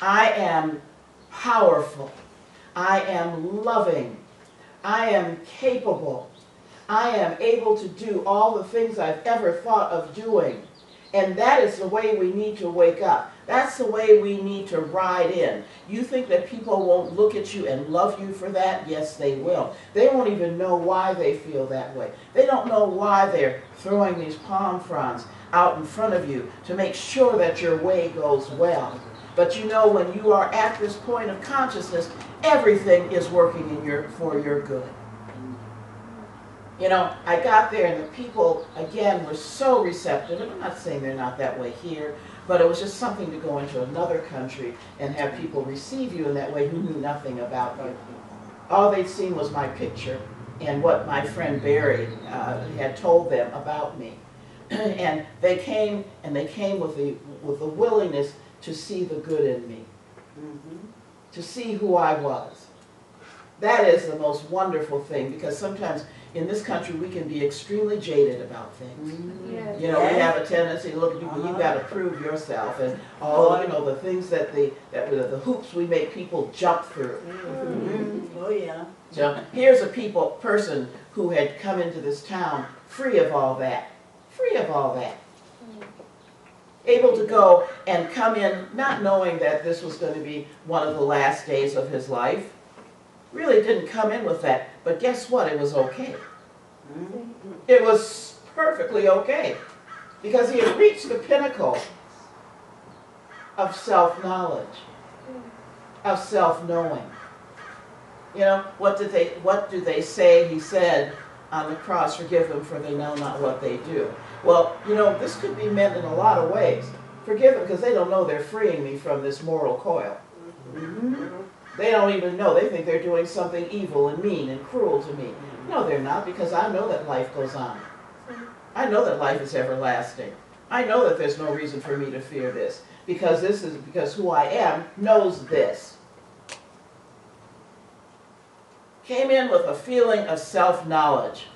I am powerful. I am loving. I am capable. I am able to do all the things I've ever thought of doing. And that is the way we need to wake up. That's the way we need to ride in. You think that people won't look at you and love you for that? Yes, they will. They won't even know why they feel that way. They don't know why they're throwing these palm fronds out in front of you to make sure that your way goes well. But you know, when you are at this point of consciousness, everything is working for your good. You know, I got there and the people, again, were so receptive. And I'm not saying they're not that way here, but it was just something to go into another country and have people receive you in that way who knew nothing about you. All they'd seen was my picture and what my friend Barry had told them about me. And they came with the willingness to see the good in me, to see who I was. That is the most wonderful thing, because sometimes in this country we can be extremely jaded about things. Yes. You know, we have a tendency to look at you, well, you've got to prove yourself, and all, you know, the things that the hoops we make people jump through. Oh yeah. So here's a person who had come into this town free of all that, able to go and come in not knowing that this was going to be one of the last days of his life. Really didn't come in with that, but guess what? It was okay. It was perfectly okay, because he had reached the pinnacle of self-knowledge, of self-knowing. You know, what do they say? He said on the cross, "Forgive them, for they know not what they do." Well, you know, this could be meant in a lot of ways. Forgive them because they don't know they're freeing me from this moral coil. They don't even know. They think they're doing something evil and mean and cruel to me. No, they're not, because I know that life goes on. I know that life is everlasting. I know that there's no reason for me to fear this, because who I am knows this. Came in with a feeling of self-knowledge.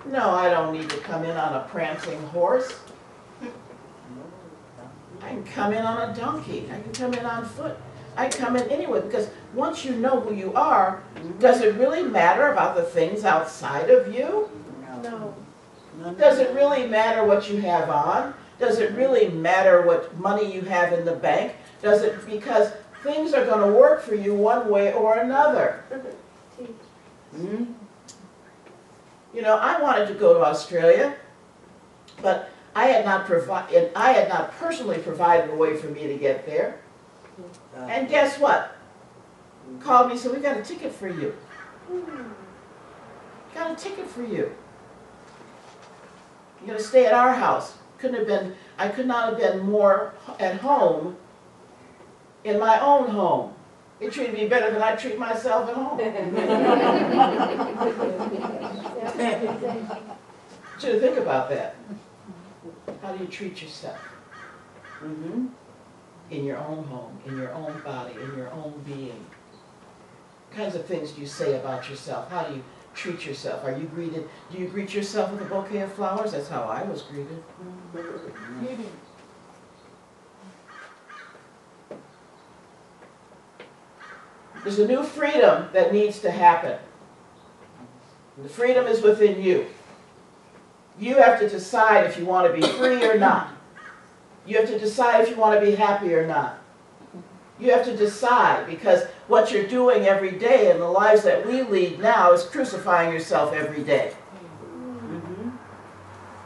No, I don't need to come in on a prancing horse. I can come in on a donkey. I can come in on foot. I can come in anyway, because once you know who you are, does it really matter about the things outside of you? No. Does it really matter what you have on? Does it really matter what money you have in the bank? Does it, because things are going to work for you one way or another. You know, I wanted to go to Australia, but I had not personally provided a way for me to get there. And guess what? Called me and said, "We got a ticket for you. Got a ticket for you. You're going to stay at our house." I could not have been more at home in my own home. They treated me better than I treat myself at home. Should have think about that. How do you treat yourself? In your own home, in your own body, in your own being. What kinds of things do you say about yourself? How do you treat yourself? Are you greeted? Do you greet yourself with a bouquet of flowers? That's how I was greeted. There's a new freedom that needs to happen. The freedom is within you. You have to decide if you want to be free or not. You have to decide if you want to be happy or not. You have to decide, because what you're doing every day in the lives that we lead now is crucifying yourself every day.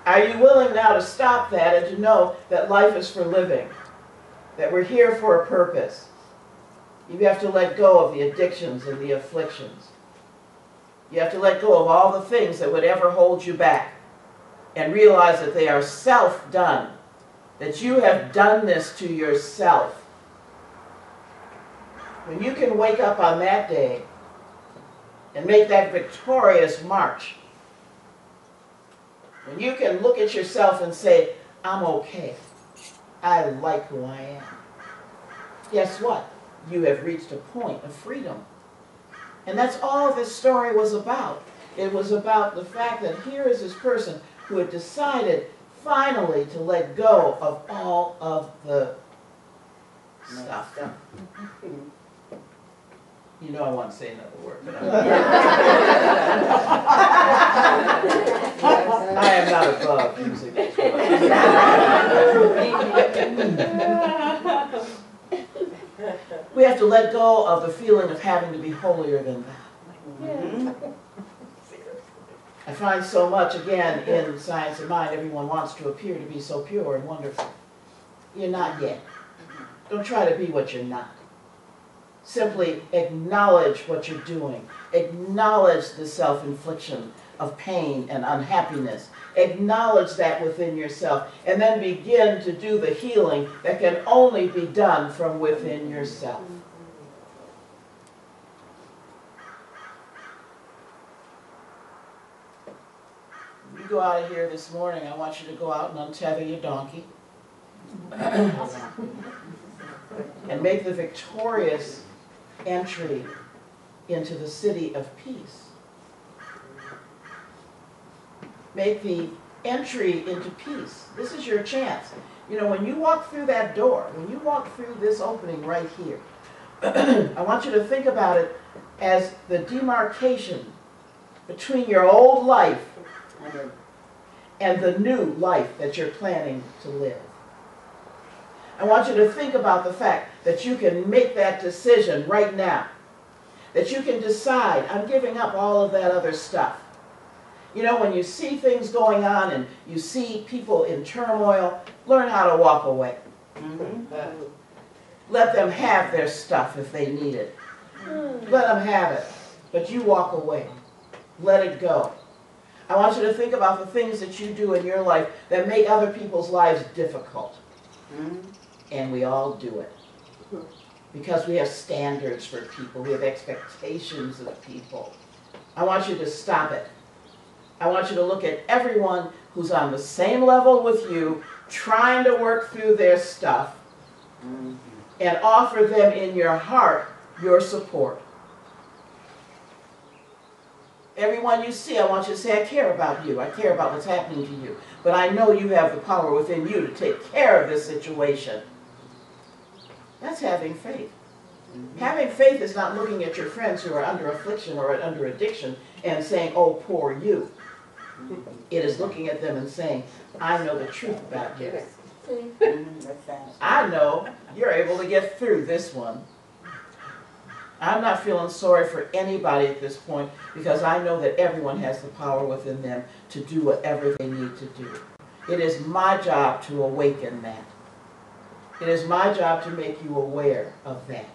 Are you willing now to stop that and to know that life is for living? That we're here for a purpose? You have to let go of the addictions and the afflictions. You have to let go of all the things that would ever hold you back and realize that they are self-done, that you have done this to yourself. When you can wake up on that day and make that victorious march, when you can look at yourself and say, "I'm okay, I like who I am," guess what? You have reached a point of freedom. And that's all this story was about. It was about the fact that here is this person who had decided finally to let go of all of the don't want to say another word, but I am not above using those words. We have to let go of the feeling of having to be holier than thou. I find so much, again, in Science of Mind, everyone wants to appear to be so pure and wonderful. You're not yet. Don't try to be what you're not. Simply acknowledge what you're doing. Acknowledge the self-infliction of pain and unhappiness. Acknowledge that within yourself, and then begin to do the healing that can only be done from within yourself. You go out of here this morning, I want you to go out and untether your donkey and make the victorious entry into the city of peace. Make the entry into peace. This is your chance. You know, when you walk through that door, when you walk through this opening right here, I want you to think about it as the demarcation between your old life and the new life that you're planning to live. I want you to think about the fact that you can make that decision right now. That you can decide, I'm giving up all of that other stuff. You know, when you see things going on and you see people in turmoil, learn how to walk away. Let them have their stuff if they need it. Let them have it. But you walk away. Let it go. I want you to think about the things that you do in your life that make other people's lives difficult. And we all do it. Because we have standards for people. We have expectations of people. I want you to stop it. I want you to look at everyone who's on the same level with you, trying to work through their stuff, and offer them in your heart your support. Everyone you see, I want you to say, I care about you. I care about what's happening to you. But I know you have the power within you to take care of this situation. That's having faith. Having faith is not looking at your friends who are under affliction or under addiction and saying, oh, poor you. It is looking at them and saying, I know the truth about you. I know you're able to get through this one. I'm not feeling sorry for anybody at this point because I know that everyone has the power within them to do whatever they need to do. It is my job to awaken that. It is my job to make you aware of that.